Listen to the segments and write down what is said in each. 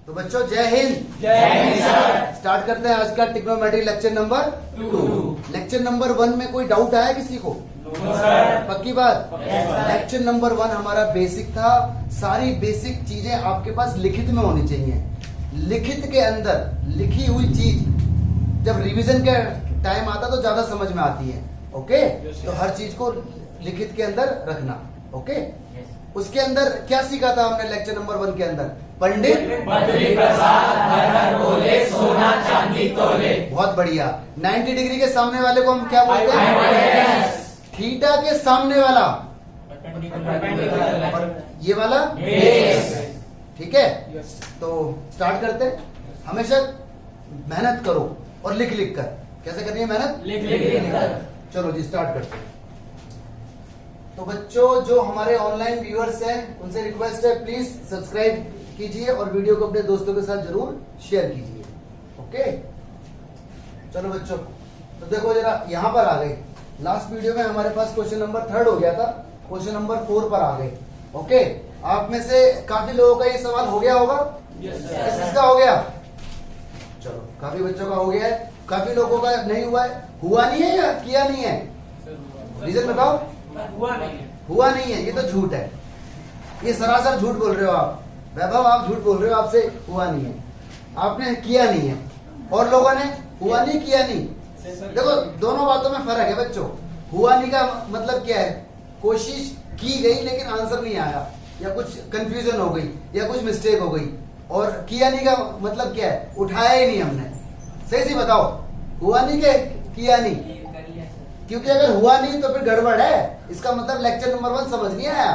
तो बच्चों जय हिंद। जय हिंद सर। स्टार्ट करते हैं आज का trigonometry lecture number 2। Lecture number 1 में कोई डाउट आया किसी को? सर। पक्की बात। Yes, sir। लेक्चर नंबर 1 हमारा बेसिक था। सारी बेसिक चीजें आपके पास लिखित में होनी चाहिए। लिखित के अंदर लिखी हुई चीज जब रिवीजन के टाइम आता तो ज्यादा समझ में आती है। ओके Yes, तो sir। हर चीज को लिखित के अंदर रखना। ओके उसके अंदर क्या सीखा था हमने लेक्चर नंबर 1 के अंदर? पंडित बद्री प्रसाद हर हर बोले, सोना चांदी तोले। बहुत बढ़िया। 90 डिग्री के सामने वाले को हम क्या बोलते हैं? Hypotenuse। थीटा के सामने वाला Perpendicular। और ये वाला बेस। ठीक है। तो स्टार्ट करते हैं। हमेशा मेहनत करो और लिख लिख कर। कैसे करनी है मेहनत? लिख कर। चलो जी स्टार्ट करते हैं। तो बच्चों जो हमारे ऑनलाइन व्यूअर्स हैं उनसे रिक्वेस्ट है प्लीज सब्सक्राइब कीजिए और वीडियो को अपने दोस्तों के साथ जरूर शेयर कीजिए। ओके चलो बच्चों तो देखो जरा यहाँ पर आ गए। लास्ट वीडियो में हमारे पास क्वेश्चन नंबर 3 हो गया था। क्वेश्चन नंबर 4 पर आ गए। ओके आप में से काफी लोगों का ये सवाल हो गया होगा। किसका हो गया? चलो काफी बच्चों का हो गया है। काफी लोगों का नहीं हुआ है। हुआ नहीं है या किया नहीं है? रीजन बताओ। हुआ नहीं है ये तो झूठ है। ये सरासर झूठ बोल रहे हो आप। वैभव आप झूठ बोल रहे हो। आपसे हुआ नहीं है। आपने किया नहीं है और लोगों ने हुआ नहीं किया नहीं। देखो दोनों बातों में फर्क है बच्चों। हुआ नहीं का मतलब क्या है? कोशिश की गई लेकिन आंसर नहीं आया या कुछ कंफ्यूजन हो गई या कुछ मिस्टेक हो गई। और किया नहीं का मतलब क्या है? उठाया ही नहीं हमने। सही सी बताओ हुआ नहीं के किया नहीं। क्योंकि अगर हुआ नहीं तो फिर गड़बड़ है। इसका मतलब लेक्चर नंबर 1 समझ नहीं आया।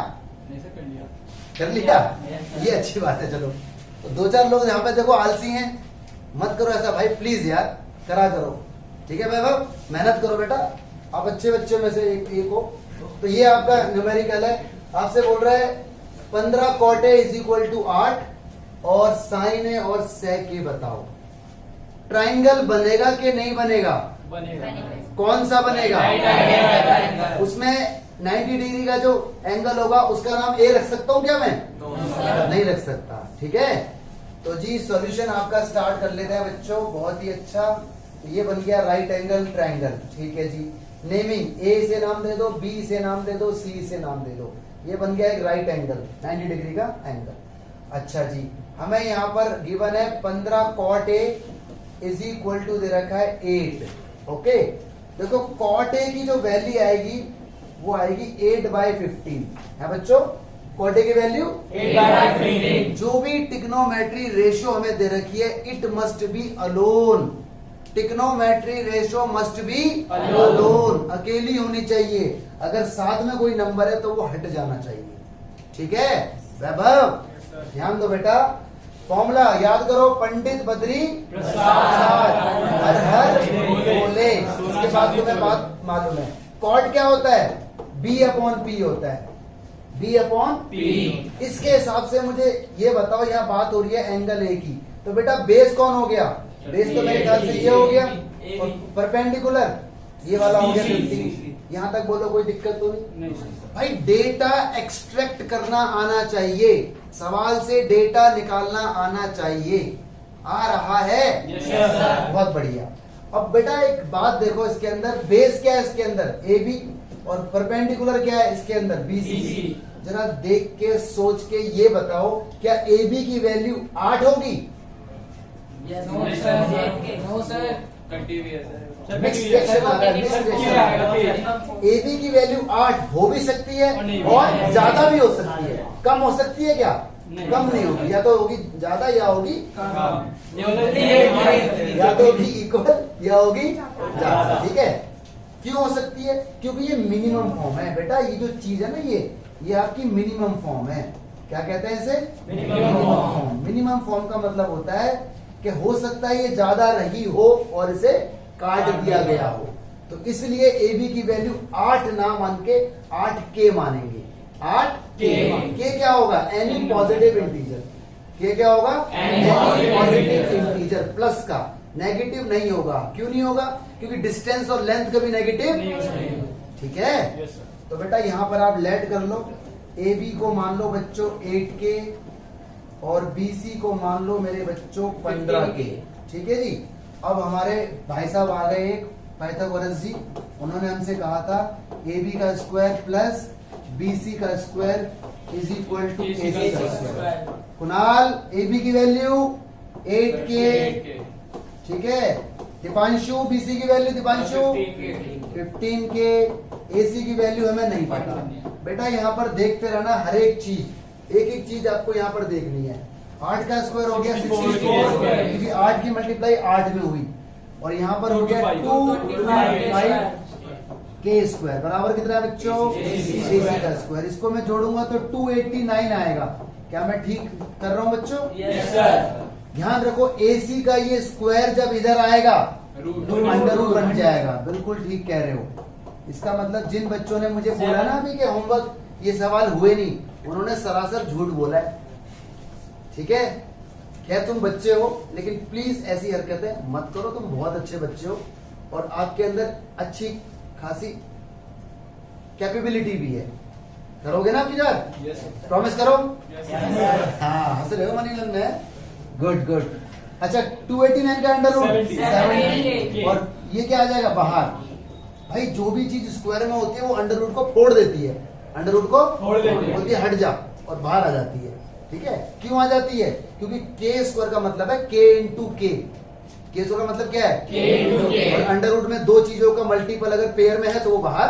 कर लिया ये अच्छी बात है। चलो तो 2-4 लोग यहाँ पे देखो आलसी हैं। मत करो ऐसा भाई प्लीज यार करा करो। ठीक है वैभव मेहनत करो बेटा। आप अच्छे बच्चों में से एक हो। तो ये आपका न्यूमेरिकल है। आपसे बोल रहा है 15 cot A is equal to 8 और साइन ए और सेक ए बताओ। ट्राइंगल बनेगा कि नहीं बनेगा? कौन सा बनेगा? उसमें 90 डिग्री का जो एंगल होगा उसका नाम ए रख सकता हूं क्या मैं? नहीं रख सकता। ठीक है तो जी सॉल्यूशन आपका स्टार्ट कर लेते हैं बच्चों। बहुत ही अच्छा। ये बन गया राइट एंगल ट्राइंगल। ठीक है जी नेमिंग ए से नाम दे दो, बी से नाम दे दो, सी से नाम दे दो। ये बन गया एक राइट एंगल 90 डिग्री का एंगल। अच्छा जी हमें यहाँ पर गिवन है 15 cot A is equal to दे रखा है 8। ओके देखो कॉट ए की जो वैल्यू आएगी वो आएगी 8/15 है बच्चों। कॉट ए की वैल्यू 8/15। जो भी टिग्नोमेट्री रेशियो हमें दे रखी है it must be alone. Trigonometry ratio must be alone. अकेली होनी चाहिए। अगर साथ में कोई नंबर है तो वो हट जाना चाहिए। ठीक है वैभव ध्यान दो बेटा। फॉर्मूला याद करो पंडित बद्री प्रसाद हर हर बोले। उसके बाद तुम्हें बात मालूम है कॉट क्या होता है? B/P होता है। B/P। इसके हिसाब से मुझे ये बताओ यहाँ बात हो रही है एंगल ए की। तो बेटा बेस कौन हो गया? बेस तो मेरे ख्याल से ये हो गया और परपेंडिकुलर ये वाला हो गया 50। यहाँ तक बोलो कोई दिक्कत तो नहीं? भाई डेटा एक्सट्रैक्ट करना आना चाहिए। सवाल से डेटा निकालना आना चाहिए। आ रहा है? बहुत बढ़िया। अब बेटा एक बात देखो इसके अंदर बेस क्या है? इसके अंदर AB और परपेंडिकुलर क्या है? इसके अंदर BC। जरा देख के सोच के ये बताओ क्या AB की वैल्यू 8 होगी? AB की वैल्यू 8 हो भी सकती है और ज्यादा भी हो सकती है। कम हो सकती है क्या? कम नहीं होगी। या तो होगी ज्यादा या होगी या तो होगी इक्वल या होगी ज्यादा। ठीक है क्यों हो सकती है? क्योंकि ये मिनिमम फॉर्म है बेटा। ये जो चीज है ना ये आपकी मिनिमम फॉर्म है। क्या कहते हैं इसे? Minimum form. मिनिमम फॉर्म का मतलब होता है कि हो सकता है ये ज्यादा रही हो और इसे काट दिया गया हो। तो इसलिए AB की वैल्यू 8 ना मान के 8K मानेंगे। 8K क्या होगा? Any positive integer. K क्या होगा? एनी पॉजिटिव इंटीजर प्लस का। नेगेटिव नहीं होगा। क्यों नहीं होगा? क्योंकि डिस्टेंस और लेंथ कभी नेगेटिव नहीं। ठीक है तो बेटा यहाँ पर आप लेट कर लो। AB को मान लो बच्चों 8K और BC को मान लो मेरे बच्चों 15 के। ठीक है जी। अब हमारे भाई साहब आ गए एक पाइथागोरस जी, उन्होंने हमसे कहा था AB का स्क्वायर प्लस BC का square is equal to AC का स्क्वायर। कुणाल AB की वैल्यू 8K। ठीक है। दीपांशु BC की वैल्यू दीपांशु 15K। AC की वैल्यू हमें नहीं पता। बेटा यहाँ पर देखते रहना, हर एक चीज एक एक चीज आपको यहाँ पर देखनी है। 8 का स्क्वायर हो गया 64, क्योंकि 8 की मल्टीप्लाई 8 में हुई, और यहाँ पर हो गया 2 स्क्वायर बराबर कितना है बच्चों? AC का स्क्वायर। इसको मैं जोड़ूंगा तो 289 आएगा। क्या मैं ठीक कर रहा हूँ बच्चों? Yes sir. ध्यान रखो, AC का ये स्क्वायर जब इधर आएगा अंडर रूट बन जाएगा। बिल्कुल ठीक कह रहे हो। इसका मतलब जिन बच्चों ने मुझे बोला ना अभी कि होमवर्क ये सवाल हुए नहीं, उन्होंने सरासर झूठ बोला है। ठीक है। खैर तुम बच्चे हो, लेकिन प्लीज ऐसी हरकतें मत करो। तुम बहुत अच्छे बच्चे हो और आपके अंदर अच्छी खासी कैपेबिलिटी भी है। करोगे ना आपकी जान? प्रॉमिस करो। हाँ, हंस रहे हो मनीलन में। Good good. अच्छा, 289 का अंडर रूट 70, और ये क्या आ जाएगा बाहर। भाई जो भी चीज स्क्वायर में होती है वो अंडर रूट को फोड़ देती है। अंडर रूट को फोड़ देती है, हट जा, और बाहर आ जाती है। ठीक है। क्यों आ जाती है? क्योंकि के स्क्वायर का मतलब है K इंटू के। के स्क्वायर का मतलब क्या है? K इंटू के। और अंडर रूट में दो चीजों का मल्टीपल अगर पेयर में है तो वो बाहर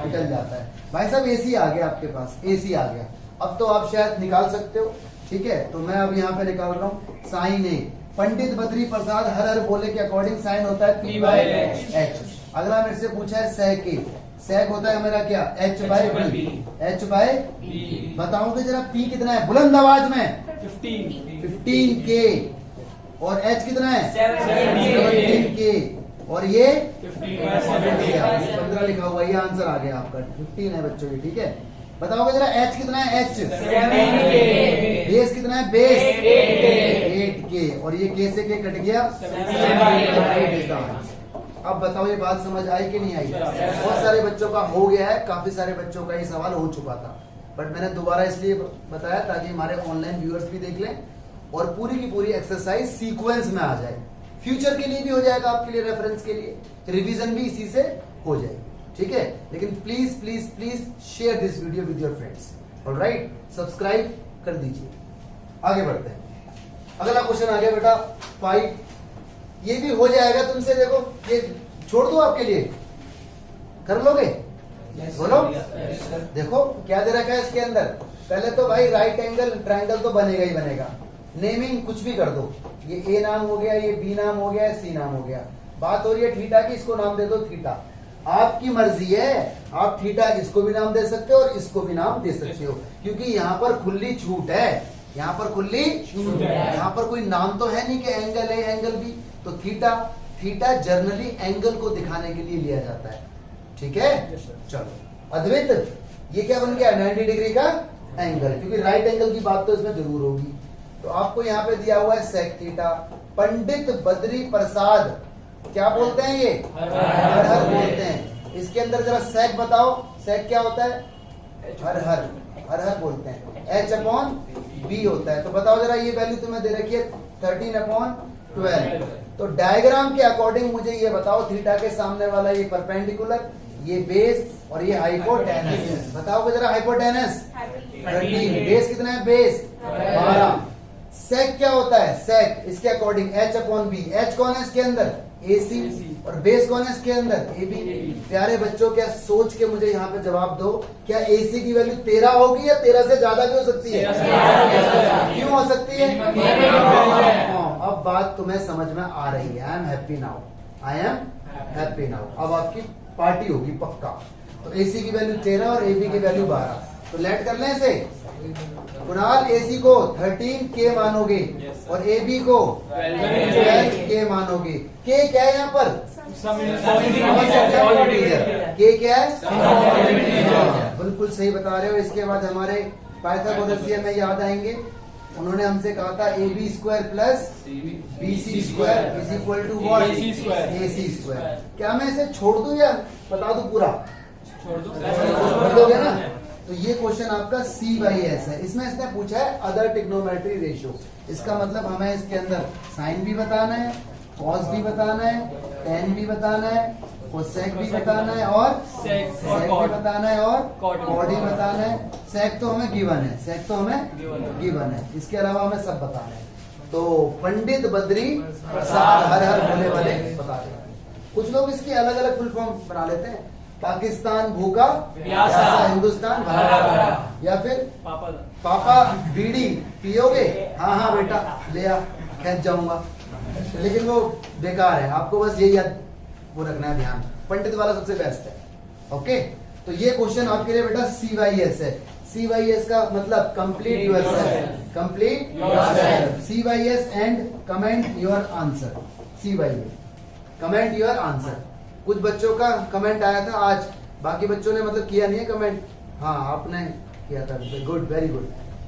निकल जाता है। भाई साहब AC आ गया आपके पास, AC आ गया। अब तो आप शायद निकाल सकते हो। ठीक है। तो मैं अब यहाँ पे निकाल रहा हूँ साइन A। पंडित बद्री प्रसाद हर हर बोले के अकॉर्डिंग साइन होता है P/H। अगला मेरे से पूछा है sec A। sec होता है मेरा क्या? H/B। H/B। बताओगे जरा P कितना है बुलंद आवाज में? 15K। और H कितना है? 17K। और ये 15 लिखा हुआ, ये आंसर आ गया आपका। 15 है बच्चों ये। ठीक है। बताओगे जरा H कितना है? H 7K। बेस कितना है? Base 8K। और ये K से K कट गया। अब बताओ ये बात समझ आई कि नहीं आई? बहुत सारे बच्चों का हो गया है, काफी सारे बच्चों का ये सवाल हो चुका था, बट मैंने दोबारा इसलिए बताया ताकि हमारे ऑनलाइन व्यूअर्स भी देख लें और पूरी की पूरी एक्सरसाइज सीक्वेंस में आ जाए। फ्यूचर के लिए भी हो जाएगा, आपके लिए रेफरेंस के लिए, रिवीजन भी इसी से हो जाएगी। ठीक है। लेकिन please please please share this video with your friends. Alright, subscribe कर दीजिए। आगे बढ़ते हैं। अगला क्वेश्चन आ गया बेटा 5। ये भी हो जाएगा तुमसे। देखो ये छोड़ दो आपके लिए, कर लोगे? बोलो। देखो क्या दे रखा है इसके अंदर। पहले तो भाई राइट एंगल ट्राइंगल तो बनेगा ही बनेगा। नेमिंग कुछ भी कर दो। ये A नाम हो गया, ये B नाम हो गया, C नाम हो गया। बात हो रही है थीटा की, इसको नाम दे दो थीटा। आपकी मर्जी है, आप थीटा इसको भी नाम दे सकते हो और इसको भी नाम दे सकते हो, क्योंकि यहाँ पर खुली छूट है। यहाँ पर खुली छूट है। यहाँ पर कोई नाम तो है नहीं कि एंगल है एंगल भी। तो थीटा, थीटा जर्नली एंगल को दिखाने के लिए लिया जाता है। ठीक है। चलो अद्वैत, ये क्या बन गया? 90 डिग्री का एंगल, क्योंकि राइट एंगल की बात तो इसमें जरूर होगी। तो आपको यहाँ पे दिया हुआ है सेक थीटा। पंडित बद्री प्रसाद क्या बोलते हैं? ये हर हर बोलते हैं। इसके अंदर जरा सेक बताओ, सेक क्या होता है? हर हर, हर हर बोलते हैं। H/B होता है। तो बताओ जरा, ये वैल्यू तुम्हें दे रखी है 13/12। तो डायग्राम के अकॉर्डिंग मुझे ये बताओ, थीटा के सामने वाला ये परपेंडिकुलर, ये बेस और ये हाइपोटेनस। बताओ जरा हाइपोटेनस 13। बेस कितना है? बेस 12। सेक क्या होता है? सेक इसके अकॉर्डिंग H/B। H कौन है इसके अंदर? AC। और बेस कौन है इसके अंदर? AB। प्यारे बच्चों, क्या सोच के मुझे यहाँ पे जवाब दो, क्या AC की वैल्यू 13 होगी या 13 से ज्यादा भी हो सकती है? क्यों हो सकती है? अब बात तुम्हें समझ में आ रही है। I am happy now, I am happy now. अब आपकी पार्टी होगी पक्का। तो AC की वैल्यू 13 और AB की वैल्यू 12। तो लेट कर लें इसे। कुणाल AC को 13K मानोगे और AB को 12K मानोगे। K क्या है यहाँ पर? K क्या है? बिल्कुल सही बता रहे हो। इसके बाद हमारे पाइथागोरस में याद आएंगे, उन्होंने हमसे कहा था AB square plus BC square is equal to what? AC square. क्या मैं इसे छोड़ दूं या बता दूं पूरा? छोड़ दोगे ना? तो ये क्वेश्चन आपका C/S है। इसमें इसने पूछा है अदर ट्रिग्नोमेट्री रेशियो। इसका मतलब हमें इसके अंदर साइन भी बताना है, कॉस भी बताना है, टेन भी बताना है, कोसेक भी बताना है और सेक सेक भी बताना है और कॉट कॉड भी बताना है। सेक तो हमें गिवन है, सेक तो हमें गिवन गिवन है। इसके अलावा हमें सब बताना है। तो पंडित बद्री प्रसाद हर हर भोले वाले बता दें। कुछ लोग इसकी अलग अलग फुल फॉर्म बना लेते हैं। पाकिस्तान भूखा प्यासा, हिंदुस्तान भरा भरा भरा। भरा। या फिर पापा पापा बीड़ी पियोगे? हाँ हाँ बेटा ले आ, खेत जाऊंगा। लेकिन वो बेकार है, आपको बस यही याद वो रखना है ध्यान। पंडित वाला सबसे बेस्ट है। ओके, तो ये क्वेश्चन आपके लिए बेटा C/S है। C/S का मतलब complete yourself, complete yourself। C/S and comment your answer. C/S comment your answer. कुछ बच्चों का कमेंट आया था आज, बाकी बच्चों ने मतलब किया नहीं है कमेंट। हाँ आपने किया था, गुड, वेरी गुड।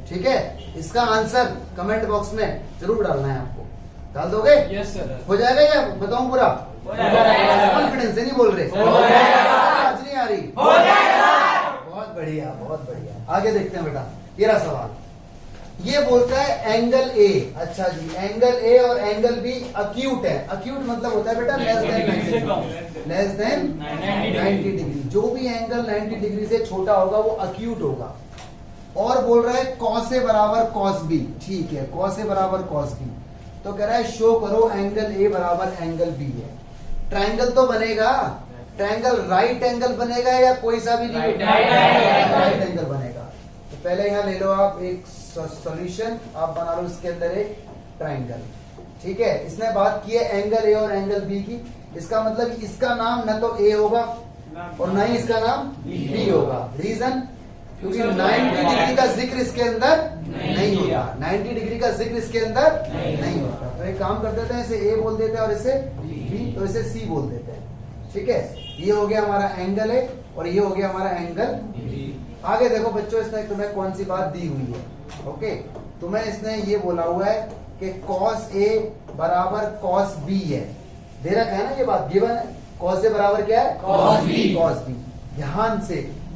ठीक है, इसका आंसर कमेंट बॉक्स में जरूर डालना है आपको। डाल दोगे? Yes sir. हो जाएगा या बताऊं पूरा? हो जाएगा। कॉन्फिडेंस से नहीं बोल रहे? हो जाएगा। आज नहीं आ रही? हो जाएगा। बहुत बढ़िया, बहुत बढ़िया। आगे देखते हैं बेटा। ये रहा सवाल। ये बोलता है एंगल ए। अच्छा जी, एंगल ए और एंगल बी अक्यूट है। अक्यूट मतलब होता है बेटा लेस देन 90 डिग्री। जो भी एंगल 90 डिग्री से छोटा होगा वो अक्यूट होगा। और बोल रहा है कॉस ए बराबर कॉस बी। ठीक है, कॉस ए बराबर कॉस बी। तो कह रहा है शो करो एंगल ए बराबर एंगल बी है। ट्रायंगल तो बनेगा, ट्रायंगल राइट एंगल बनेगा या कोई सा भी नहीं? राइट एंगल बनेगा। तो पहले यहाँ ले लो आप एक सॉल्यूशन, आप बना लो इसके अंदर एक ट्रायंगल। ठीक है, इसने बात की है एंगल ए और एंगल बी की। इसका मतलब इसका नाम न तो ए होगा और न ही इसका नाम बी होगा। रीजन, क्योंकि 90 डिग्री का जिक्र इसके अंदर नहीं होता। 90 डिग्री का जिक्र इसके अंदर नहीं होता। तो एक काम कर देते हैं, इसे ए बोल देते हैं और इसे बी, तो इसे सी बोल देते हैं। ठीक है, ये हो गया हमारा एंगल ए और ये हो गया हमारा एंगल बी। आगे देखो बच्चों, इसने तुम्हें कौन सी बात दी हुई है। ओके, तुम्हें इसने ये बोला हुआ है कि कॉस ए बराबर कॉस बी है। दे रखा है ना, ये बात गिवन है। कॉस ए बराबर क्या है? Cos B. Cos B. ध्यान से,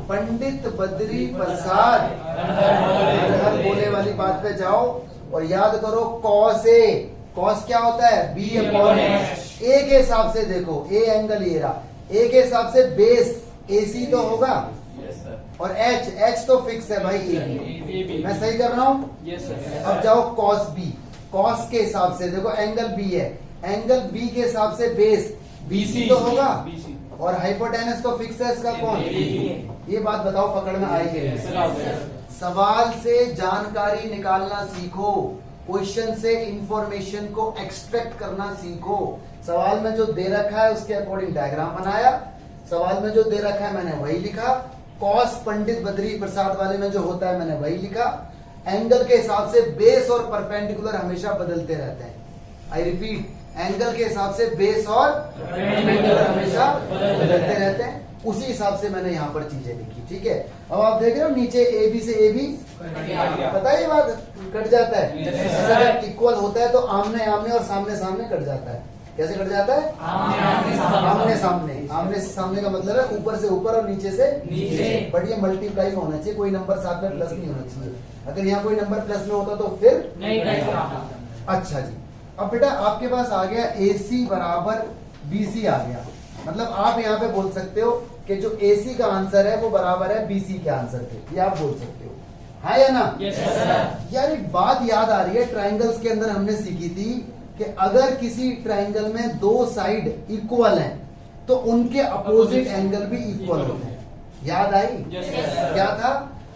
पंडित बद्री प्रसाद हर हर बोले वाली बात पे जाओ और याद करो कॉस ए। कॉस क्या होता है? B upon H. ए के हिसाब से देखो, ए एंगल ये रहा, ए के हिसाब से बेस AC तो होगा और एच तो फिक्स है भाई AB। मैं सही कर रहा हूँ? Yes sir. अब जाओ कॉस बी। कॉस के हिसाब से देखो एंगल बी है, एंगल बी के हिसाब से बेस BC तो होगा और हाइपोटेनस तो फिक्स है इसका कौन? ये बात बताओ पकड़ में आई है? सवाल से जानकारी निकालना सीखो, क्वेश्चन से इंफॉर्मेशन को एक्सट्रैक्ट करना सीखो। सवाल में जो दे रखा है उसके अकॉर्डिंग डायग्राम बनाया, सवाल में जो दे रखा है मैंने वही लिखा। कॉस पंडित बद्री प्रसाद वाले में जो होता है मैंने वही लिखा। एंगल के हिसाब से बेस और परपेंडिकुलर हमेशा बदलते रहते हैं। आई रिपीट, एंगल के हिसाब से बेस और परपेंडिकुलर हमेशा बदलते रहते हैं। उसी हिसाब से मैंने यहाँ पर चीजें लिखी। ठीक है, अब आप देख रहे हो नीचे ए बी से ए बी पता है, ये बात कट जाता है। ऐसा जब इक्वल होता है तो आमने आमने और सामने सामने कट जाता है। कैसे कट जाता है? आमने सामने। आमने सामने का मतलब है ऊपर से ऊपर और नीचे से नीचे। बट ये मल्टीप्लाई में होना चाहिए, कोई नंबर साथ में प्लस नहीं होना चाहिए। अगर यहाँ कोई नंबर प्लस में होता तो फिर नहीं। अच्छा जी, अब बेटा आपके पास आ गया AC बराबर BC आ गया। मतलब आप यहाँ पे बोल सकते हो कि जो AC का आंसर है वो बराबर है BC के आंसर के। ये आप बोल सकते हो, हाँ या ना? Yes sir. यार एक बात याद आ रही है, ट्रायंगल्स के अंदर हमने सीखी थी कि अगर किसी ट्रायंगल में दो साइड इक्वल हैं तो उनके अपोजिट एंगल भी इक्वल होते हैं। याद आई? Yes sir. क्या था?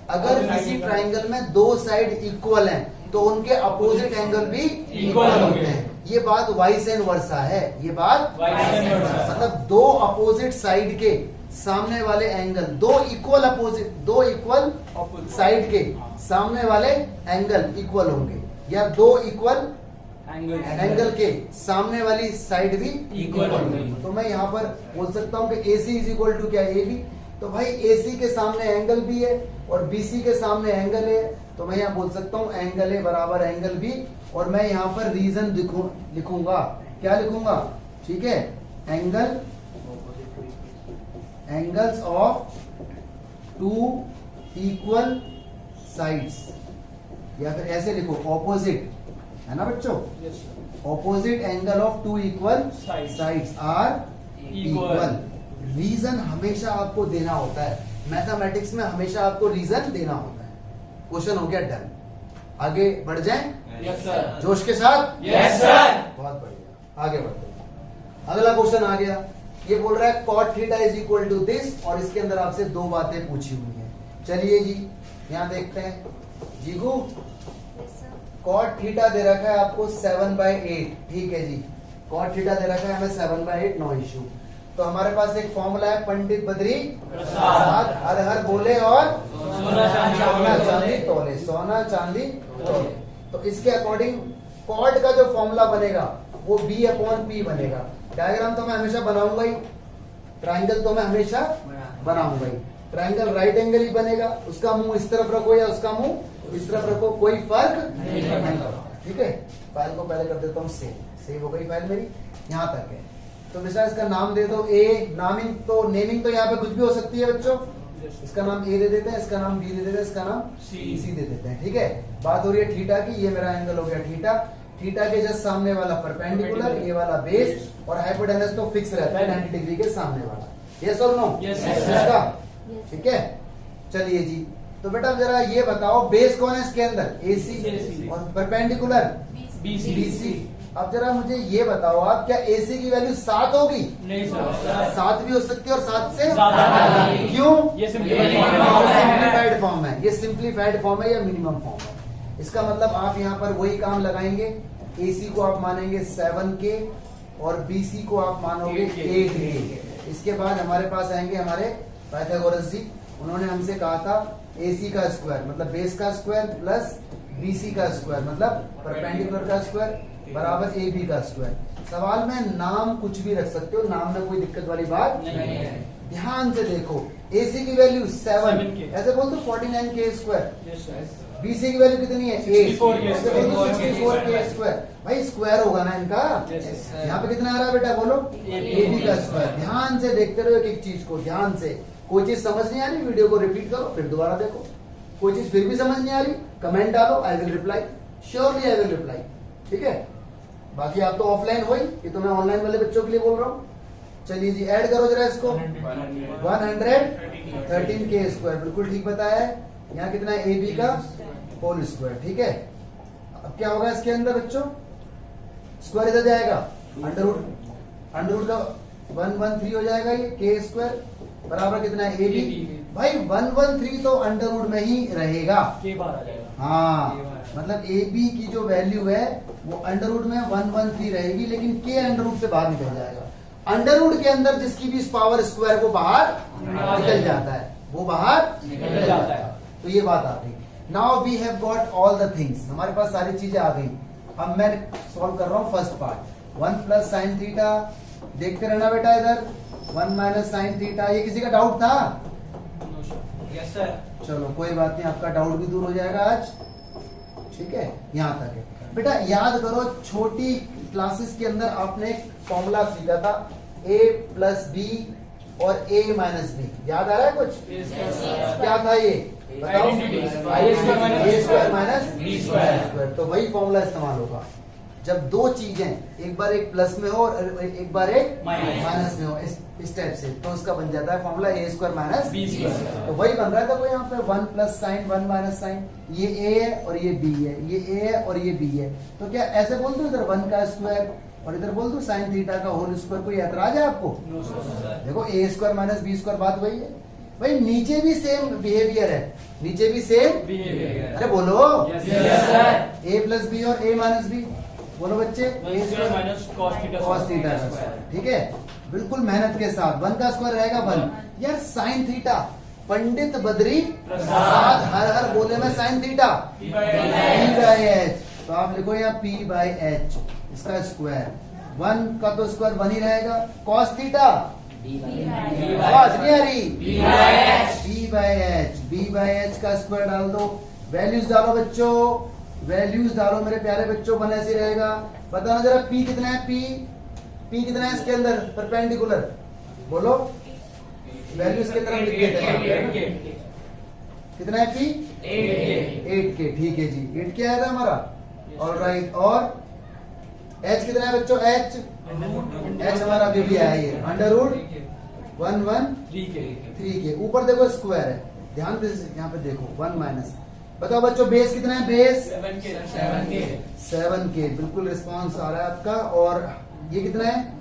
अगर किसी ट्रायंगल में दो साइड इक्वल हैं तो उनके अपोजिट एंगल भी इक्वल होते हैं। ये बात वाइस एंड वर्सा है। ये बात मतलब दो अपोजिट साइड के सामने वाले एंगल, दो इक्वल साइड के सामने वाले एंगल इक्वल होंगे, या दो इक्वल एंगल के सामने वाली साइड भी इक्वल होंगी। तो मैं यहाँ पर बोल सकता हूँ कि AC इज इक्वल टू क्या? AB। तो भाई AC के सामने एंगल B है और BC के सामने एंगल A है, तो मैं यहाँ बोल सकता हूँ एंगल A बराबर एंगल B। और मैं यहाँ पर रीजन लिखूंगा। क्या लिखूंगा? ठीक है, angles of two equal sides, या फिर ऐसे लिखो ऑपोजिट, है ना बच्चों, opposite angle of two equal sides are equal. Reason हमेशा आपको देना होता है, मैथमेटिक्स में हमेशा आपको रीजन देना होता है। क्वेश्चन हो गया डन, आगे बढ़ जाएं? Yes sir. जोश के साथ? Yes sir. बहुत बढ़िया, आगे बढ़ते हैं। अगला क्वेश्चन आ गया, ये बोल रहा है cot theta is equal to this, और इसके अंदर आपसे दो बातें पूछी हुई हैं। चलिए जी यहां देखते हैं। जीगू, cot थीटा दे रखा है आपको 7/8, ठीक है जी, cot थीटा दे रखा है हमें 7/8, नो इश्यू। तो हमारे पास एक फॉर्मूला है, पंडित बद्री प्रसाद हर हर बोले और सोना चांदी तोले, सोना चांदी तोले। तो इसके अकॉर्डिंग कॉट का जो फॉर्मूला बनेगा वो B/P बनेगा। डायग्राम तो मैं हमेशा बनाऊंगा ही, ट्राइंगल तो मैं हमेशा बनाऊंगा ही। ट्राइंगल राइट एंगल ही बनेगा, उसका मुंह इस तरफ रखो या उसका मुंह इस तरफ रखो, कोई फर्क नहीं पड़ता, ठीक है। फाइल को पहले कर देता हूँ सेव हो गई फाइल मेरी, यहाँ तक है। तो मिश्रा इसका नाम दे दो ए, नेमिंग तो यहाँ पे कुछ भी हो सकती है बच्चों। इसका नाम ए दे देते हैं, इसका नाम बी दे देते हैं, इसका नाम सी दे देते हैं, ठीक है। बात हो रही है थीटा की, ये मेरा एंगल हो गया थीटा, थीटा के जस्ट सामने वाला परपेंडिकुलर, ये वाला बेस, और हाइपोटेनस तो फिक्स रहता है 90 डिग्री के सामने वाला। यस और नो? यस ठीक है। चलिए जी, तो बेटा जरा ये बताओ बेस कौन है इसके अंदर? AC, और परपेंडिकुलर BC। अब जरा मुझे ये बताओ आप, क्या AC की वैल्यू 7 होगी? नहीं सर। 7 भी हो सकती है और 7 से ज्यादा। क्यों? ये सिंप्लीफाइड फॉर्म है, ये सिंप्लीफाइड फॉर्म है या मिनिमम फॉर्म है। इसका मतलब आप यहाँ पर वही काम लगाएंगे, AC को आप मानेंगे 7K और BC को आप मानोगे 8K। इसके बाद हमारे पास आएंगे हमारे पाइथागोरस जी, उन्होंने हमसे कहा था AC का स्क्वायर मतलब बेस का स्क्वायर प्लस BC का स्क्वायर मतलब परपेंडिकुलर का स्क्वायर बराबर AB का स्क्वायर। सवाल में नाम कुछ भी रख सकते हो, नाम में कोई दिक्कत वाली बात नहीं है। ध्यान से देखो, AC की वैल्यू 7, ऐसे बोल दो 49K स्क्वायर। BC की वैल्यू कितनी है? 8, ऐसे बोल दो 64K स्क्वायर। भाई स्क्वायर होगा ना इनका, यहाँ पे कितना आ रहा है बेटा बोलो? AB का स्क्वायर। ध्यान से देखते रहो एक एक चीज को, ध्यान से। कोई चीज समझ नहीं आ रही वीडियो को रिपीट करो, फिर दोबारा देखो। कोई चीज फिर भी समझ नहीं आ रही कमेंट डालो, I will reply, surely I will reply, ठीक है। बाकी आप तो ऑफलाइन हो ही, ये तो मैं ऑनलाइन वाले बच्चों के लिए बोल रहा हूँ। चलिए जी ऐड करो जरा इसको, 113K स्क्वायर, बिल्कुल ठीक बताया है। यहाँ कितना है? AB का होल स्क्वायर, ठीक है। अब क्या होगा इसके अंदर बच्चों? स्क्वायर इधर जाएगा, अंडर रूट का 113 हो जाएगा, ये K स्क्वायर बराबर कितना है? AB। भाई 113 तो अंडर रूट में ही रहेगा, हाँ, मतलब AB की जो वैल्यू है वो अंडर रूट में 113 रहेगी, लेकिन K अंडर रूट से बाहर निकल जाएगा। अंडर रूट के अंदर जिसकी भी पावर स्क्वायर वो बाहर निकल जाता है, वो बाहर निकल जाता है। तो ये बात आ गई। Now we have got all the things, हमारे पास सारी चीजें आ गई। अब मैं सॉल्व कर रहा हूँ first part, 1 plus sine theta, देखते रहना बेटा इधर, 1 माइनस साइन थीटा। ये किसी का डाउट था? Yes sir. चलो कोई बात नहीं, आपका डाउट भी दूर हो जाएगा आज, ठीक है। यहाँ तक है बेटा, याद करो छोटी क्लासेस के अंदर आपने फॉर्मूला सीखा था A प्लस बी और A माइनस बी, याद आ रहा है कुछ? क्या था ये बताओ? A square minus B square. तो वही फॉर्मूला इस्तेमाल होगा जब दो चीजें एक बार एक प्लस में हो और एक बार एक माइनस में हो, इस टाइप से, तो उसका बन जाता है formula A square minus B square. तो वही बन रहा है। देखो यहाँ पे 1 प्लस साइन 1 माइनस साइन, ये A है और ये B है, ये A है और ये B है। तो क्या ऐसे बोल दो इधर 1 का स्क्वायर और इधर बोल दो साइन थीटा का होल स्क्वायर, कोई ऐतराज है आपको? देखो A square minus B square, बात वही है। भाई नीचे भी सेम बिहेवियर है, नीचे भी सेम बिहेवियर। अरे बोलो A प्लस बी और A माइनस बी, बोलो बच्चे। A square minus cos theta, ठीक है, बिल्कुल मेहनत के साथ। 1 का स्क्वायर रहेगा 1। यार साइन थीटा, पंडित बद्री प्रसाद हर हर बोले में sine theta P by H, तो आप लिखो यहाँ P बाई H, इसका स्क्वायर 1 का तो स्क्वायर 1 ही रहेगा। कॉस थीटा आवाज नहीं आ रही, B बाई H का स्क्वायर डाल दो। वैल्यूज डालो बच्चों, वैल्यूज डालो मेरे प्यारे बच्चों, बने ऐसे रहेगा। बताना जरा P कितना है? P कितना है इसके अंदर परपेंडिकुलर, बोलो। वैल्यूज की तरफ लिख देते हैं, कितना है पी? 8k। ठीक है जी, 8k आया था हमारा। ऑलराइट, और h कितना है बच्चों? h हमारा अभी भी आया है अंडर रूट 113k। ऊपर देखो स्क्वायर है, ध्यान से यहाँ पे देखो 1 माइनस। बताओ बच्चों बेस कितना है? Base 7k। बिल्कुल रिस्पॉन्स आ रहा है आपका। और ये कितना है?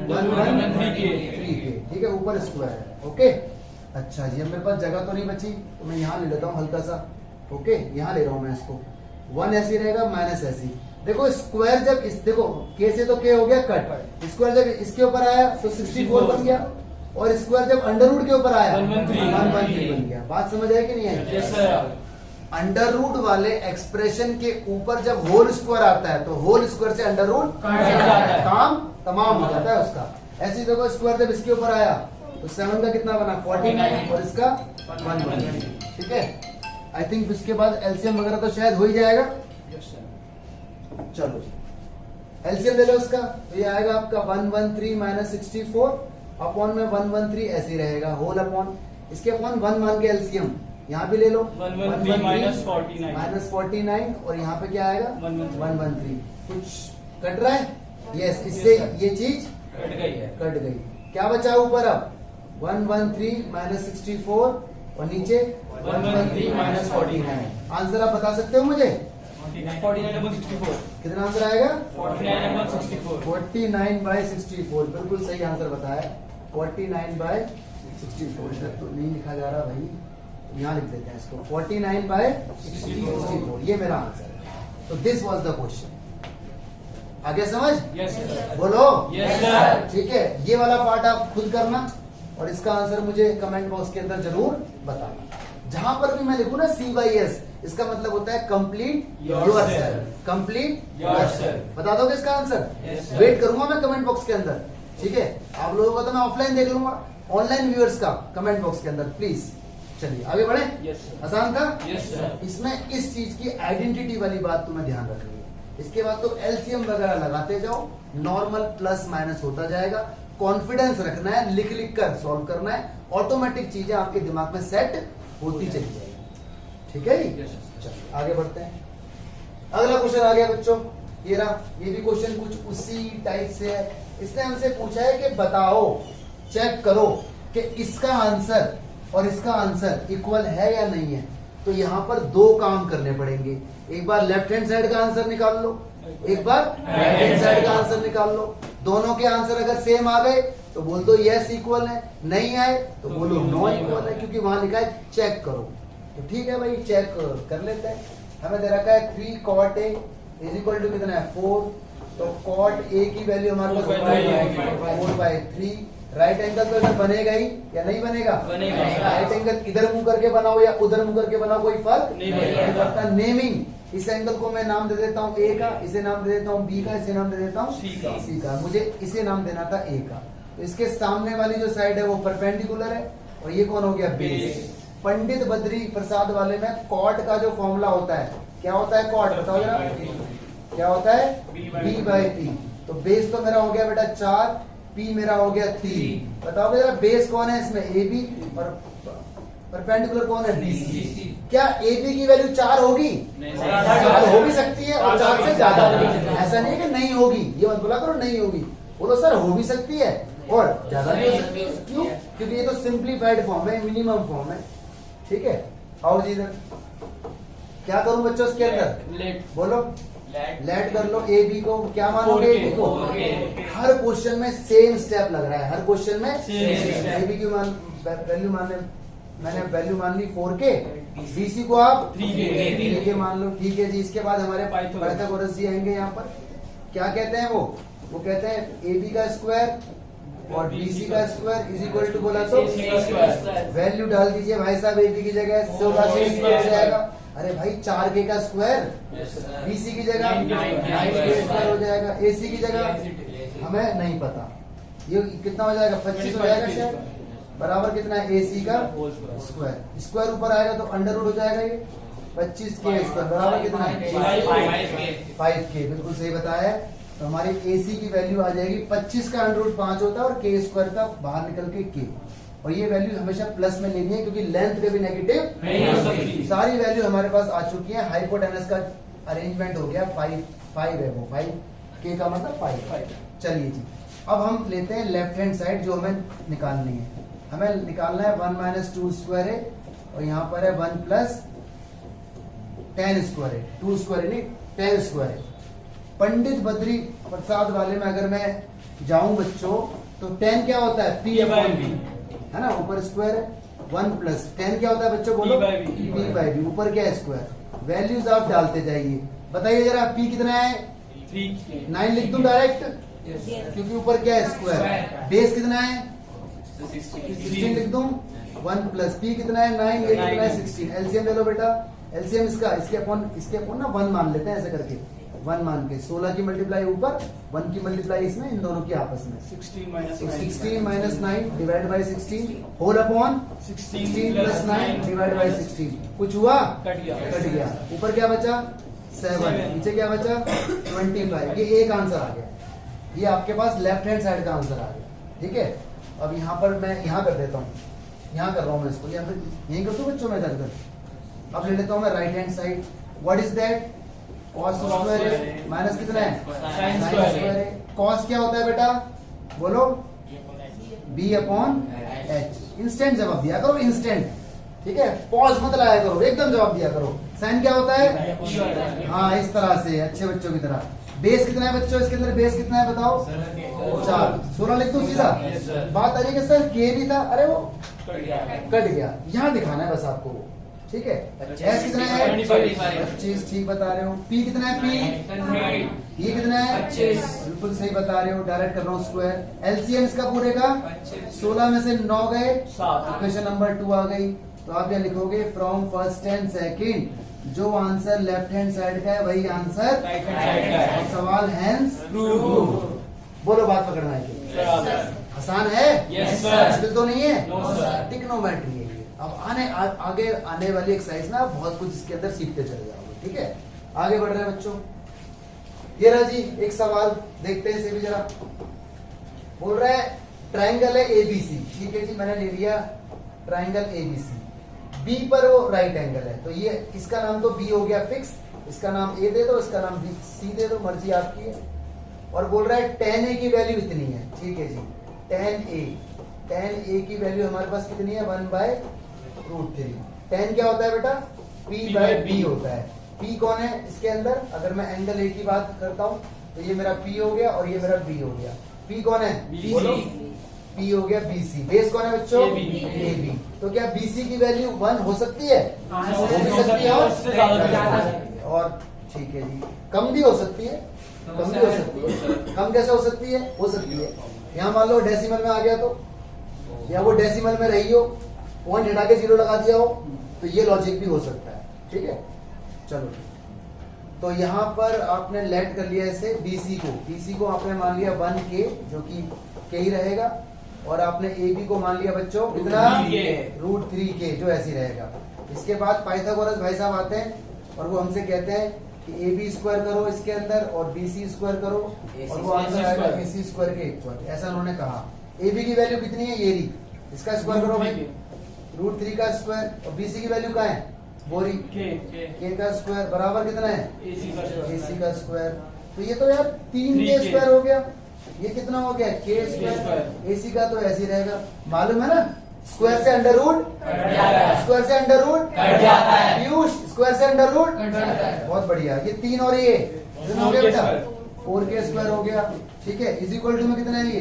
113k। ठीक है, ऊपर स्क्वायर है। ओके, अच्छा जी, अब मेरे पास जगह तो नहीं बची तो मैं यहाँ ले लेता हूँ हल्का सा। ओके, यहाँ ले रहा हूँ मैं इसको। 1 ऐसी रहेगा, माइनस ऐसी। देखो स्क्वायर जब इस, देखो के से तो के हो गया कट, स्क्वायर जब इसके ऊपर आया तो 64 बन गया, और स्क्वायर जब अंडर रूट के ऊपर आया 113 बन गया। बात समझ आई कि नहीं आई? अंडर रूट वाले एक्सप्रेशन के ऊपर जब होल स्क्वायर आता है तो होल स्क्वायर से अंडर रूट काम तमाम हो जाता है उसका। ऐसे ही देखो स्क्वायर जब इसके ऊपर आया तो 7 का कितना बना? 49, और इसका 1 बना। ठीक है, आई थिंक इसके बाद एलसीएम वगैरह तो शायद हो ही जाएगा। चलो जी, एलसीएम ले लो उसका, तो ये आएगा आपका 113 माइनस 64 अपॉन में 113 ऐसे ही रहेगा, होल अपॉन इसके अपॉन 1 मान के एलसीएम यहाँ भी ले लो 113 माइनस 49, और यहाँ पे क्या आएगा? 113। कुछ कट रहा है? यस, इससे ये चीज कट गई। क्या बचा ऊपर? अब 113 माइनस 64 और नीचे 113 माइनस 49। आंसर आप बता सकते हो मुझे? 49/64। कितना आंसर आएगा? 49/64। 49/64। बिल्कुल सही आंसर बताया, 49/64। इधर तो नहीं लिखा जा रहा भाई, यहाँ लिख देते हैं इसको, 49/64। ये मेरा आंसर है। तो दिस वाज द क्वेश्चन। आगे समझ? Yes sir. बोलो यस सर। ठीक है, ये वाला पार्ट आप खुद करना और इसका आंसर मुझे कमेंट बॉक्स के अंदर जरूर बताना। जहां पर भी मैं लिखूं ना CYS, इसका मतलब होता है कंप्लीट योरसेल्फ। Complete yourself. बता दोगे इसका आंसर? Yes, sir. वेट करूंगा मैं कमेंट बॉक्स के अंदर। ठीक है, आप लोगों का तो मैं ऑफलाइन देख लूंगा, ऑनलाइन व्यूअर्स का कमेंट बॉक्स के अंदर प्लीज। चलिए आगे बढ़े। Yes sir. आसान था? Yes sir. इसमें इस चीज की आइडेंटिटी वाली बात तुम्हें ध्यान रखनी है। इसके बाद तो एलसीएम वगैरह लगाते जाओ, नॉर्मल प्लस माइनस होता जाएगा। कॉन्फिडेंस रखना है, लिख लिख कर सॉल्व करना है, ऑटोमेटिक चीजें आपके दिमाग में सेट होती चली जाएगी। ठीक है जी? Yes sir. चलिए आगे बढ़ते हैं। अगला क्वेश्चन आ गया बच्चों, ये रहा। ये भी क्वेश्चन कुछ उसी टाइप से है। इसने हमसे पूछा है कि बताओ, चेक करो कि इसका आंसर और इसका आंसर इक्वल है या नहीं है। तो यहाँ पर दो काम करने पड़ेंगे, एक बार लेफ्ट हैंड साइड का आंसर निकाल लो, एक बार राइट हैंड साइड का आंसर निकाल लो। दोनों के आंसर अगर सेम आ गए तो बोल दो यस इक्वल है, नहीं आए तो बोलो नो इक्वल है, क्योंकि वहां लिखा है चेक करो। तो ठीक है भाई, चेक कर लेते हैं। हमें दे रखा है 3 cot A is equal to कितना है 4, तो cot A की वैल्यू हमारे पास 4/3। राइट एंगल तो इधर बनेगा ही या नहीं बनेगा? बनेगा। राइट एंगल इधर मुंह करके बनाओ या उधर मुंह करके बनाओ, कोई फर्क नहीं पड़ता। नेमिंग, इस एंगल को मैं नाम दे देता हूँ A का, इसे नाम दे देता हूँ B का, इसे नाम दे देता हूँ C का। मुझे इसे नाम देना था A का। तो इसके सामने वाली जो साइड है वो परपेंडिकुलर है, और ये कौन हो गया? बेस। पंडित बद्री प्रसाद वाले में कॉट का जो फॉर्मूला होता है, क्या होता है कॉट? बताओ जरा, क्या होता है? B/P। तो बेस तो मेरा हो गया बेटा 4, P मेरा हो गया 3। बताओ जरा बेस कौन है इसमें? AB, और परपेंडिकुलर कौन है? BC। क्या AB की वैल्यू 4 होगी? 4 हो भी सकती है और 4 से ज्यादा होगी। ऐसा नहीं है कि नहीं होगी, ये मत बोला करो नहीं होगी, बोलो सर हो भी सकती है और ज्यादा भी हो सकती है। क्यों? क्योंकि ये तो सिंप्लीफाइड फॉर्म है, मिनिमम फॉर्म है। ठीक है, आओ जी इधर। क्या करूं बच्चों इसके अंदर? बोलो लेट कर लो। ए बी को क्या मानोगे? ए बी को। हर क्वेश्चन में सेम स्टेप लग रहा है, हर क्वेश्चन में ए बी की वैल्यू मैंने वैल्यू मान ली 4k, बीसी को आप 3k मान लो। ठीक है जी। इसके बाद हमारे पाइथागोरस जी आएंगे यहाँ पर। क्या कहते हैं वो कहते हैं ए बी का स्क्वायर और बीसी का स्क्वायर इज इक्वल टू, बोला तो वैल्यू डाल दीजिए भाई साहब। ए बी की जगह 16 से स्क्वायर जाएगा। अरे भाई 4k का स्क्वायर बीसी की जगह 9k स्क्वायर हो जाएगा, एसी की जगह हमें नहीं पता, ये कितना हो जाएगा? 25 हो जाएगा शायद। बराबर कितना है? एसी का स्क्वायर। स्क्वायर ऊपर आएगा तो अंडर रूट हो जाएगा, ये 25k स्क्वायर बराबर कितना है? 5k। बिल्कुल सही बताया है। तो हमारी एसी की वैल्यू आ जाएगी 25 का अंडर रूट 5 होता है और k स्क्वायर का बाहर निकल के k। और ये वैल्यू हमेशा प्लस में लेनी है क्योंकि लेंथ कभी नेगेटिव नहीं हो सकती। सारी वैल्यू हमारे पास आ चुकी है। हाइपोटेनस का अरेंजमेंट हो गया 5 है वो 5 के का मतलब 5। चलिए जी, अब हम लेते हैं लेफ्ट हैंड साइड जो हमें निकालनी है। हमें निकालना है 1 माइनस 2 स्क्वायर है और यहाँ पर है 1 प्लस 10 स्क्वायर है। 2 स्क्वायर नहीं 10 स्क्वायर है। पंडित बद्री प्रसाद वाले में अगर मैं जाऊं बच्चों तो 10 क्या होता है P अपॉन B है ना, ऊपर स्क्वायर है। 1 प्लस 10 क्या होता है बच्चों बोलो P बाई B, ऊपर क्या है स्क्वायर। वैल्यूज आप डालते जाइए। बताइए जरा P कितना है 9 लिख दूं डायरेक्ट क्योंकि ऊपर क्या है स्क्वायर। बेस कितना है 16 लिख दूं। 1 प्लस P कितना है 9, ये कितना है 16। एलसीएम ले लो बेटा। एलसीएम इसका इसके अपॉन ना 1 मान लेते हैं ऐसे करके 1 मान के 16 की मल्टीप्लाई ऊपर 1 की मल्टीप्लाई इसमें, इन दोनों की आपस में 16 minus 9 divide by 16 whole upon 16 plus 9 divide by 16। कुछ हुआ कट गया। ऊपर क्या बचा 7, नीचे क्या बचा 25। ये एक आंसर आ गया। ये आपके पास लेफ्ट हैंड साइड का आंसर आ गया। ठीक है, अब यहाँ पर मैं यहाँ कर देता हूँ, यहाँ कर रहा हूँ मैं इसको, यहाँ पर यहीं कर दूं बच्चों में कर। अब ले लेता हूँ मैं right hand side. What is that cos square है माइनस कितना है साइन स्क्वायर है। कॉस क्या होता है बेटा बोलो B अपॉन H। इंस्टेंट जवाब दिया करो, इंस्टेंट। ठीक है, पॉज मत लगाया करो, एकदम जवाब दिया करो। साइन क्या होता है हाँ इस तरह से, अच्छे बच्चों की तरह। बेस कितना है बच्चों इसके अंदर, बेस कितना है बताओ 4। 16 लिख दूं सीधा। बात आ रही है कि सर के भी था, अरे वो कट गया, यहाँ दिखाना है बस आपको। ठीक है, एस कितना है 25, ठीक बता रहे हो। पी कितना है पी ये कितना है 25, बिल्कुल सही बता रहे हो। डायरेक्ट कर रहा हूँ स्क्वायर। एलसीएम इसका पूरे का 16 में से 9 गए, इक्वेशन नंबर 2 आ गई। तो आप क्या लिखोगे फ्रॉम फर्स्ट एंड सेकंड जो आंसर लेफ्ट हैंड साइड का है वही आंसर राइट हैंड का है। सवाल हैंस बोलो, बात पकड़ना है। आसान है मुश्किल तो नहीं है। टिक्नोमेट्री है। अब आगे आने वाली एक्सरसाइज ना बहुत कुछ इसके अंदर सीखते चले जाओगे। ठीक है, आगे बढ़ रहे हैं बच्चों। ये रहा जी एक सवाल, देखते हैं इसे भी जरा। बोल रहा है ट्राइंगल है एबीसी। ठीक है जी, मैंने ले लिया ट्राइंगल एबीसी। बी पर वो राइट एंगल है, तो ये इसका नाम तो बी हो गया फिक्स, इसका नाम ए दे दो, इसका नाम बी सी दे दो, मर्जी आपकी है। और बोल रहा है tan a की वैल्यू इतनी है। ठीक है जी, tan a की वैल्यू हमारे पास कितनी है 1/√3। tan क्या होता है बेटा P/B होता है। P कौन है इसके अंदर, अगर मैं एंगल A की बात करता हूं तो ये मेरा P हो गया और ये मेरा B हो गया। P कौन है बोलो, P हो गया BC। बेस कौन है बच्चों AB। तो क्या BC की वैल्यू 1 हो सकती है, हो भी सकती है और ठीक है जी कम भी हो सकती है, कम भी हो सकती है। कम कैसे हो सकती है, हो सकती है यहाँ मान लो डेसिमल में आ गया तो, या वो डेसिमल में रही हो, पॉइंट हटा के 0 लगा दिया हो, तो ये लॉजिक भी हो सकता है। ठीक है, चलो तो यहाँ पर आपने लेट कर लिया इसे BC को आपने मान लिया 1K जो कि K ही रहेगा, और आपने AB को मान लिया बच्चों कितना √3K जो ऐसे ही रहेगा। इसके बाद पाइथागोरस भाई साहब आते हैं और वो हमसे कहते हैं कि AB स्क्वायर करो इसके अंदर और BC स्क्वायर करो और वो आंसर आएगा AC स्क्वायर के इक्वल। ऐसा उन्होंने कहा। AB की वैल्यू कितनी है ये रही, इसका स्क्वायर करो भाई √3 का स्क्वायर, और BC की वैल्यू क्या है बोरी K का स्क्वायर बराबर कितना है AC का स्क्वायर। तो ये तो यार 3K स्क्वायर हो गया, ये कितना हो गया K स्क्वायर। AC का तो ऐसे ही रहेगा, मालूम है ना, स्क्वायर से अंडर रूट, स्क्वायर से अंडर रूट पीयूष, स्क्वायर से अंडर रूट, बहुत बढ़िया। ये 3 और ये हो गया बेटा 4K स्क्वायर हो गया। ठीक है, इज इक्वल टू में कितना है ये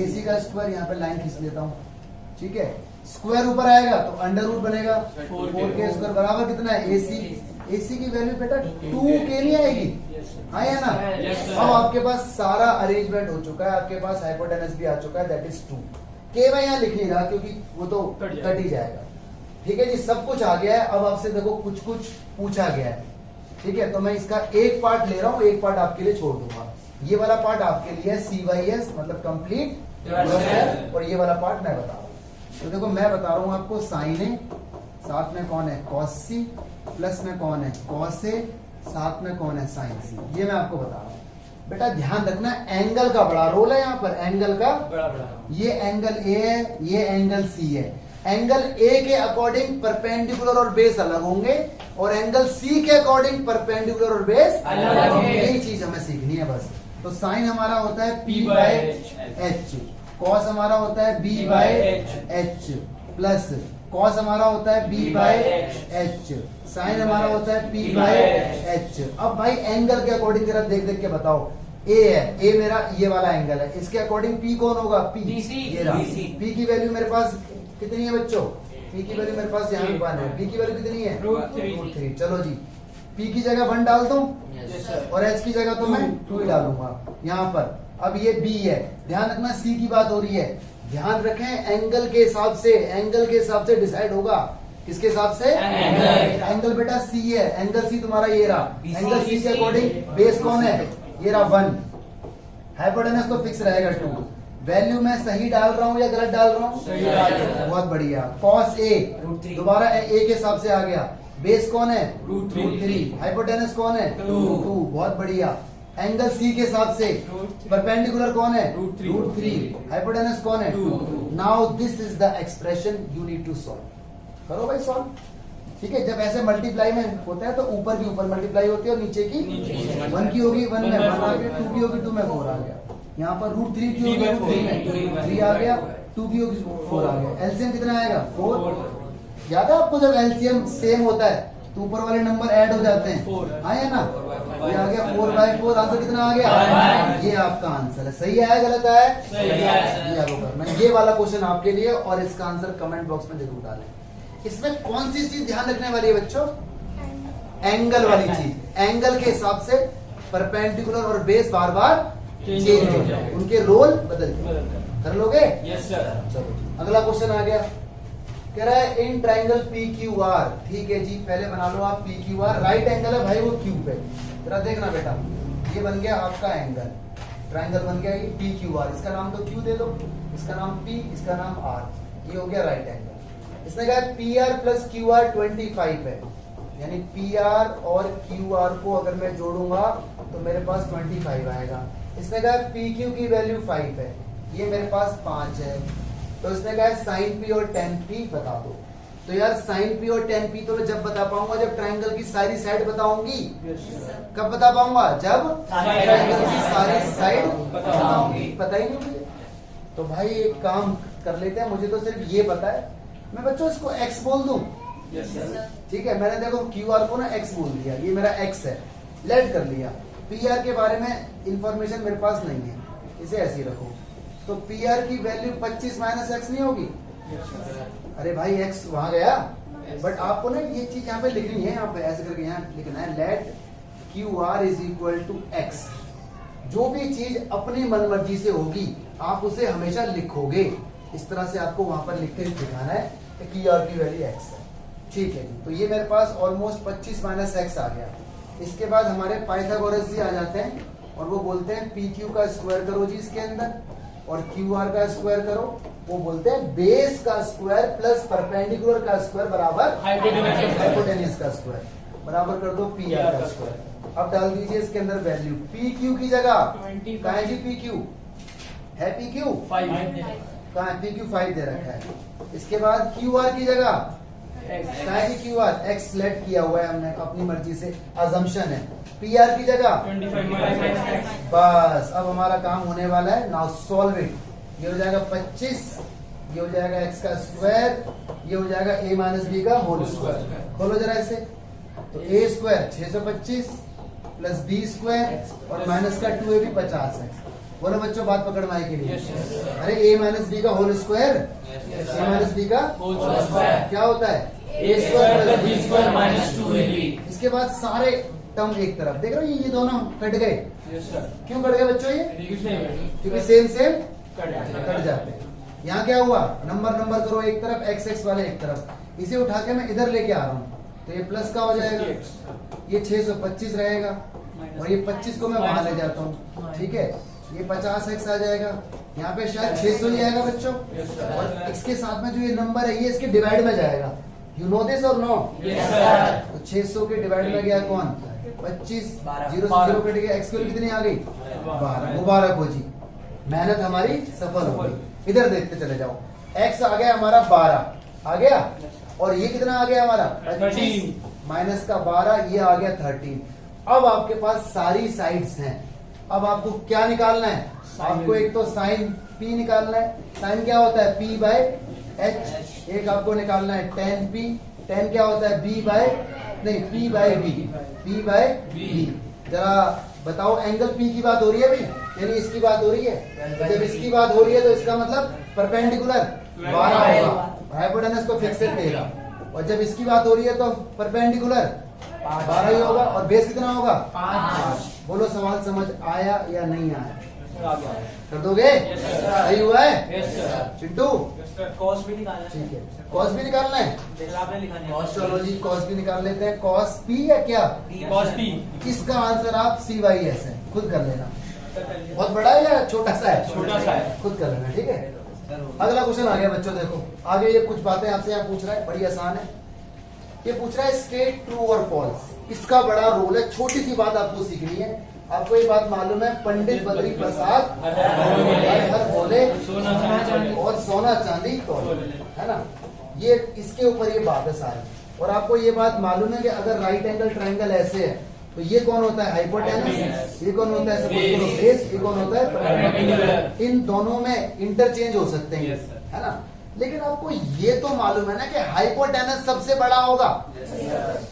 AC का स्क्वायर, यहाँ पे लाइन खींच लेता हूँ। ठीक है, स्क्वायर ऊपर आएगा तो अंडर रूट बनेगा 4K स्क्वायर बराबर कितना है AC की वैल्यू बेटा 2K नहीं आएगी, हाँ या ना। अब आपके पास सारा अरेंजमेंट हो चुका है, आपके पास हाइपोटेनस भी आ चुका है, दैट इज 2K। मैं यहाँ लिख नहीं रहा क्योंकि वो तो कट ही जाएगा। ठीक है जी, सब कुछ आ गया है। अब आपसे देखो कुछ कुछ पूछा गया है। ठीक है, तो मैं इसका एक पार्ट ले रहा हूँ, एक पार्ट आपके लिए छोड़ दूंगा। ये वाला पार्ट आपके लिए CYS मतलब कंप्लीट, और ये वाला पार्ट मैं बता रहा हूँ। तो देखो मैं बता रहा हूँ आपको साइन ए, साथ में कौन है cos C, प्लस में कौन है cos A, साथ में कौन है sin C, ये मैं आपको बता रहा हूँ। बेटा ध्यान रखना एंगल का बड़ा रोल है यहाँ पर, एंगल का बड़ा बड़ा ये एंगल ए है, ये एंगल सी है। एंगल ए के अकॉर्डिंग परपेंडिकुलर और बेस अलग होंगे और एंगल सी के अकॉर्डिंग परपेंडिकुलर और बेस अलग होंगे। यही चीज हमें सीखनी है बस। तो साइन हमारा होता है P P by by H, cos हमारा होता है B by H, plus cos हमारा होता है B बाय एच, साइन हमारा होता है P बाय एच। अब भाई एंगल के अकॉर्डिंग जरा देख देख के बताओ, ए है, ए मेरा ये वाला एंगल है, इसके अकॉर्डिंग P कौन होगा? P, BC, ये रहा। BC। P की वैल्यू मेरे पास कितनी है बच्चों? P की वैल्यू मेरे पास यहाँ 1 है। P की वैल्यू कितनी है? √3। चलो जी, P की जगह 1 डाल दूं Yes, sir. और H की जगह तो मैं 2 डालूंगा यहाँ पर। अब ये B है, ध्यान रखना C की बात हो रही है, ध्यान रखें एंगल के हिसाब से, एंगल के हिसाब से डिसाइड होगा। किसके हिसाब से? एंगल बेटा C है, एंगल C तुम्हारा ये रहा। एंगल C के अकॉर्डिंग बेस कौन है? ये रहा 1, हाइपोटेनस तो फिक्स रहेगा 2। वैल्यू मैं सही डाल रहा हूँ या गलत डाल रहा हूँ? सही डाल रहे हो। बहुत बढ़िया। कॉस ए √3 दोबारा ए के हिसाब से आ गया। बेस कौन है? √3 हाइपोटेनस कौन है? 2 बहुत बढ़िया। एंगल सी के हिसाब से √3 परपेंडिकुलर कौन है? √3 √3 हाइपोटेनस कौन है? 2 now this is the expression you need to solve. करो भाई सॉल्व। ठीक है, जब ऐसे मल्टीप्लाई में होता है तो ऊपर की ऊपर मल्टीप्लाई होती है और नीचे की नीचे की। 1 की होगी 1 में 1 आ 4 गया, 2 की होगी 2 में 4 आ गया। यहाँ पर √3 की होगी 3 3 में 3 आ गया, 2 की होगी 4 आ गया। एलसीएम कितना आएगा? 4। याद है आपको जब एलसीएम सेम होता है तो ऊपर वाले नंबर ऐड हो जाते हैं, 4 आया ना? ये आ गया 4/4। आंसर कितना आ गया? 5। ये आपका आंसर है। सही है गलत है? सही है। ये आपको करना है। ये वाला क्वेश्चन आपके लिए, और इसका आंसर कमेंट बॉक्स में जरूर डालें। इसमें कौन सी चीज ध्यान रखने वाली है बच्चों? एंगल वाली चीज। एंगल के हिसाब से परपेंडिकुलर और बेस बार बार चेंज चेंज हो हो जाएंगे। जाए, उनके रोल बदल कर लोगे? Yes sir. चलो अगला क्वेश्चन आ गया, कह रहा है in triangle P Q R. ठीक है जी, पहले बना लो आप P Q R. Right angle है भाई वो क्यू पे, जरा देखना बेटा, ये बन गया आपका एंगल, ट्राइंगल बन गया ये पी क्यू आर। इसका नाम तो क्यू दे दो, इसका नाम पी, इसका नाम आर। ये हो गया राइट एंगल। इसने कहा P R plus Q R 25 है, यानी पी आर और क्यू आर को अगर मैं जोड़ूंगा तो मेरे पास 25 आएगा। इसने कहा पी क्यू की वैल्यू 5 है, ये मेरे पास 5 है। तो इसने कहा साइन पी और टेन पी बता दो। तो यार साइन पी और टेन पी तो मैं जब बता पाऊंगा जब ट्राइंगल की सारी साइड बताऊंगी। कब बता पाऊंगा? जब ट्राइंगल की सारी साइड बताऊंगी। पता ही नहीं मुझे, तो भाई एक काम कर लेते हैं, मुझे तो सिर्फ ये पता है, मैं बच्चों इसको x बोल दूं। ठीक है, मैंने देखो क्यू आर को ना x बोल दिया, ये मेरा x है, लेट कर लिया। पी आर के बारे में इंफॉर्मेशन मेरे पास नहीं है, इसे ऐसे ही रखो। तो पी आर की वैल्यू 25 माइनस एक्स नहीं होगी? अरे भाई x वहां गया, बट आपको ना ये चीज यहाँ पे लिखनी है, यहाँ पे ऐसे करके यहाँ लिखना है, let Q R is equal to x. जो भी चीज अपनी मनमर्जी से होगी आप उसे हमेशा लिखोगे, इस तरह से आपको वहां पर लिख के दिखाना है कि क्यू आर की वैल्यू एक्स है। ठीक है जी, तो ये मेरे पास ऑलमोस्ट 25 माइनस एक्स आ गया। इसके बाद हमारे पाइथागोरस जी आ जाते हैं और वो बोलते हैं पी क्यू का स्क्वायर करो जी इसके अंदर, और क्यू आर का स्क्वायर करो। वो बोलते हैं बेस का स्क्वायर प्लस परपेंडिकुलर का स्क्वायर बराबर हाइपोटेन्यूज का स्क्वायर, बराबर कर दो पी आर का स्क्वायर। अब डाल दीजिए इसके अंदर वैल्यू, पी क्यू की जगह कहाँ है जी? पी क्यू है, पी क्यू कहाँ है? पी क्यू 5 दे रखा है। इसके बाद क्यू आर की जगह कहाँ है जी? क्यू आर एक्स सेलेक्ट किया हुआ है हमने अपनी मर्जी से, अजम्पशन है। पी आर की जगह 25 बस अब हमारा काम होने वाला है। Now solve it. ये हो जाएगा 25, ये हो जाएगा एक्स का स्क्वायर, ये हो जाएगा a माइनस बी का होल स्क्वायर। खोलो जरा इसे, तो a square 625 plus b square और माइनस का 2a भी 50 है। बोलो बच्चों बात पकड़ में आई के लिए? अरे a माइनस बी का whole square, a minus b का क्या होता है? a square plus b square minus 2ab। इसके बाद सारे टर्म एक तरफ, देख रहे हो ये दोनों कट गए। क्यों कट गए बच्चों? ये क्योंकि सेम सेम कट जाते हैं। यहाँ क्या हुआ? नंबर नंबर करो एक तरफ, एक्स एक्स वाले एक तरफ। इसे उठा के मैं इधर लेके आ रहा हूँ तो ये प्लस का हो जाएगा, ये 625 रहेगा और ये 25 को मैं वहां ले जाता हूँ। ठीक है, ये 50x आ जाएगा, यहाँ पे शायद 600 ही आएगा बच्चों, और इसके साथ में जो ये नंबर है ये इसके डिवाइड में जाएगा। यू नो दिस और नो? तो 600 के डिवाइड में गया कौन? 25, 0 से 0 कट गया, x की वैल्यू कितनी आ गई? 12। मुबारक हो जी, मेहनत हमारी सफल हो गई। इधर देखते चले जाओ, x आ गया हमारा 12 आ गया, और ये कितना आ गया हमारा 25 माइनस का 12, ये आ गया 13। अब आपके पास सारी साइड्स हैं, अब आपको क्या निकालना है? आपको एक तो साइन p निकालना है। साइन क्या होता है? p by h। एक आपको निकालना है tan p। tan क्या होता है? b बाय नहीं p by b। p by b। जरा बताओ, एंगल p की बात हो रही है भाई, यानी इसकी बात हो रही है। जब इसकी बात हो रही है तो इसका मतलब परपेंडिकुलर 12 होगा, हाइपोटेनस को फिक्सेड रहेगा। और जब इसकी बात हो रही है तो परपेंडिकुलर 12 ही होगा, और बेस कितना होगा? 5। बोलो, सवाल समझ आया या नहीं आया? कर दोगे? सही हुआ है चिंटू? कॉस भी निकालना है। ठीक है, कॉस भी निकालना है। आपने लिखा नहीं है। चलो जी, कॉस भी निकाल लेते हैं। कॉस पी है क्या? Cos P. इसका आंसर आप सी वाई एस है, खुद कर लेना। बहुत बड़ा है या छोटा सा है? छोटा सा है। खुद कर लेना, ठीक है। अगला क्वेश्चन आ गया बच्चों, देखो आगे ये कुछ बातें आपसे यहाँ पूछ रहा है, बड़ी आसान है। ये पूछ रहा है स्टेट ट्रू और फॉल्स, इसका बड़ा रोल है। छोटी सी बात आपको सीखनी है। आपको ये बात मालूम है, पंडित बद्री प्रसाद हर बोले और सोना चांदी तोले, है ना? ये इसके ऊपर ये बात है सारी। और आपको ये बात मालूम है कि अगर राइट एंगल ट्रायंगल ऐसे है तो ये कौन होता है? हाइपोटेनस। ये कौन होता है? सपोज करो बेस। ये कौन होता है? परपेंडिकुलर। इन दोनों में इंटरचेंज हो सकते हैं, है ना? लेकिन आपको ये तो मालूम है ना कि हाइपोटेनस सबसे बड़ा होगा।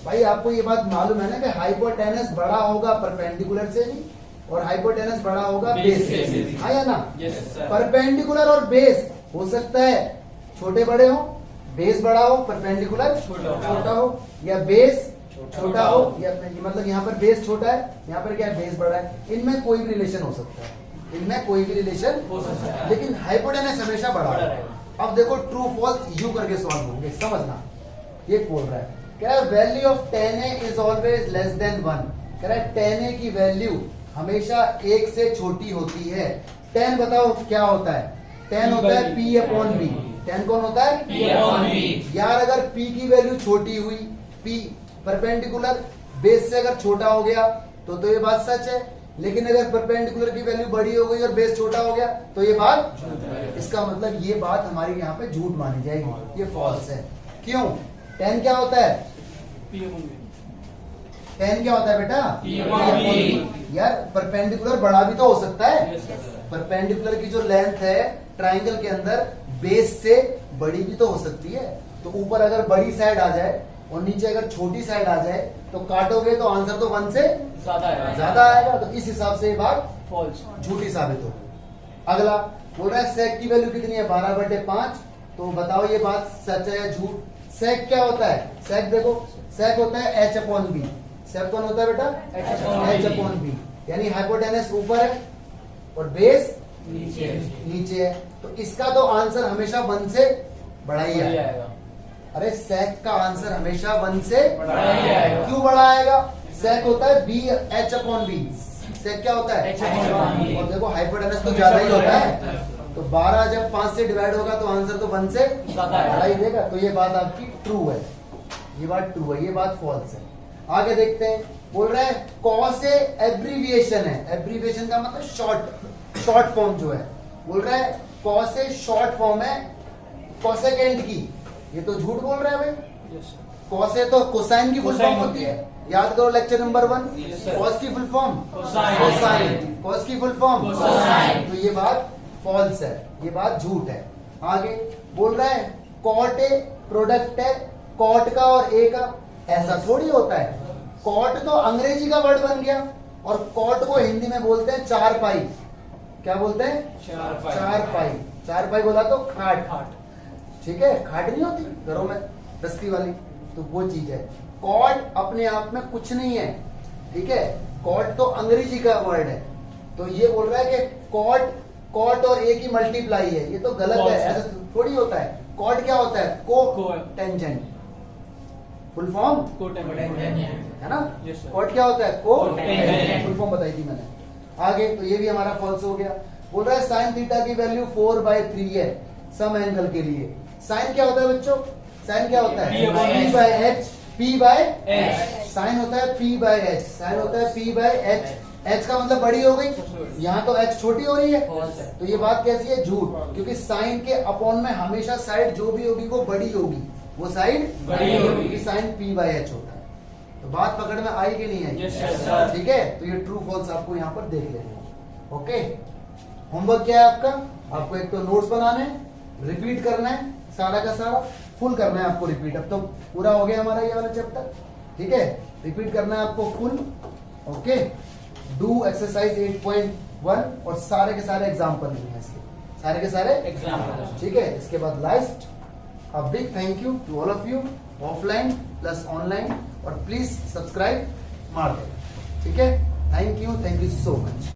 भाई आपको ये बात मालूम है ना कि हाइपोटेनस बड़ा होगा परपेंडिकुलर से भी, और हाइपोटेनस बड़ा होगा बेस से भी, हाँ या ना? परपेंडिकुलर और बेस हो सकता है छोटे बड़े हो, बेस बड़ा हो, परपेंडिकुलर छोटा हो, या बेस छोटा हो, या मतलब यहाँ पर बेस छोटा है, यहाँ पर क्या है? बेस बड़ा है। इनमें कोई भी रिलेशन हो सकता है, इनमें कोई भी रिलेशन हो सकता है, लेकिन हाइपोटेनस हमेशा बड़ा है। अब देखो ट्रू फॉल्स यू करके सॉल्व होंगे, समझना। ये बोल रहा है, कह रहा है value of tan a is always less than 1। कह रहा है tan a की वैल्यू हमेशा 1 से छोटी होती है। tan बताओ क्या होता है? tan होता है p अपॉन b। tan कौन होता है? p upon b। यार अगर p की वैल्यू छोटी हुई, p परपेंडिकुलर बेस से अगर छोटा हो गया तो ये बात सच है। लेकिन अगर परपेंडिकुलर की वैल्यू बड़ी हो गई और बेस छोटा हो गया तो ये बात, इसका मतलब ये बात हमारी यहाँ पे झूठ मानी जाएगी, ये फॉल्स है। क्यों? tan क्या होता है? tan क्या होता है बेटा? यार परपेंडिकुलर बड़ा भी तो हो सकता है। परपेंडिकुलर की जो लेंथ है ट्राइंगल के अंदर बेस से बड़ी भी तो हो सकती है। तो ऊपर अगर बड़ी साइड आ जाए और नीचे अगर छोटी साइड आ जाए तो काटोगे तो आंसर तो 1 से ज्यादा आएगा। तो इस हिसाब से ये बात फॉल्स, झूठी साबित होगी। अगला बोल रहा है सेक की वैल्यू कितनी है? 12/5। तो बताओ ये बात सच है या झूठ? सेक क्या होता है? सेक देखो, सेक होता है h अपॉन बी। सेक कौन होता है बेटा? h upon b. यानी हाइपोटेनस ऊपर है और बेस नीचे है, तो इसका तो आंसर हमेशा 1 से बड़ा ही आएगा। अरे सेक का आंसर हमेशा 1 से बड़ा ही आएगा। क्यों बड़ा आएगा? सेक होता है बी h अपॉन बी। सेक क्या होता है? h upon b। और देखो हाइपोटेनस तो ज्यादा ही होता है, तो 12 जब 5 से डिवाइड होगा तो आंसर तो 1 से बड़ा ही देगा। तो ये बात आपकी ट्रू है, ये बात ट्रू है, ये बात फॉल्स है। आगे देखते हैं, बोल रहा है कॉस ए एब्रीविएशन है। एब्रीविएशन का मतलब शॉर्ट फॉर्म जो है, बोल रहा है कॉस ए शॉर्ट फॉर्म है कोसेकेंट की। ये तो झूठ बोल रहा है भाई। कॉस ए तो कोसाइन की फुल फॉर्म होती है, याद करो लेक्चर नंबर 1। कॉस की फुल फॉर्म कोसाइन, कॉस की फुल फॉर्म कोसाइन। तो ये बात फॉल्स है, ये बात झूठ है। आगे बोल रहा है कॉट ए प्रोडक्ट है कॉट का और ए का, ऐसा थोड़ी होता है। कॉट तो अंग्रेजी का वर्ड बन गया और कॉट को हिंदी में बोलते हैं 4 पाई। क्या बोलते हैं? 4 पाई। 4 पाई बोला तो खाट, ठीक है? खाट नहीं होती घरों में दस्ती वाली, तो वो चीज है। कॉट अपने आप में कुछ नहीं है, ठीक है? कॉट तो अंग्रेजी का वर्ड है, तो ये बोल रहा है कि कॉट और ए की मल्टीप्लाई है, ये तो गलत है, ऐसा थोड़ी होता है। कॉट क्या होता है? को टेंजेंट, फुल फॉर्म है ना? कॉट क्या होता है? को टेंजेंट। फुल फॉर्म बताई थी मैंने। आगे तो ये भी हमारा फॉल्स हो गया। बोल रहा है साइन थीटा की वैल्यू 4/3 है सम एंगल के लिए। साइन क्या होता है बच्चों? साइन क्या होता है? P/H। P/H। P/H H। Sign होता है P/H। साइन होता है P/H। एच का मतलब बड़ी हो गई, यहाँ तो एच छोटी हो रही है, False है। तो ये बात कैसी है? झूठ। क्योंकि साइन के अपॉन में हमेशा साइड जो भी होगी वो बड़ी होगी, वो साइड बड़ी होगी। क्योंकि साइन पी बाई एच होता है। तो बात पकड़ में आई कि नहीं आई? Yes, sir। ठीक है, तो ये ट्रू फॉल्स आपको यहाँ पर देख लेना है। ओके, होमवर्क क्या है आपका? आपको एक तो नोट्स बनाने, रिपीट करना है सारा का सारा, फुल करना है आपको रिपीट। अब तो पूरा हो गया हमारा ये वाला चैप्टर, ठीक है? रिपीट करना है आपको फुल। ओके, डू एक्सरसाइज 8.1 और सारे के सारे एग्जाम्पल लिखने हैं इसके, सारे के सारे Example। ठीक है? इसके बाद last a big thank you to all of you, offline plus online, और प्लीज सब्सक्राइब मार देना, ठीक है? Thank you so much.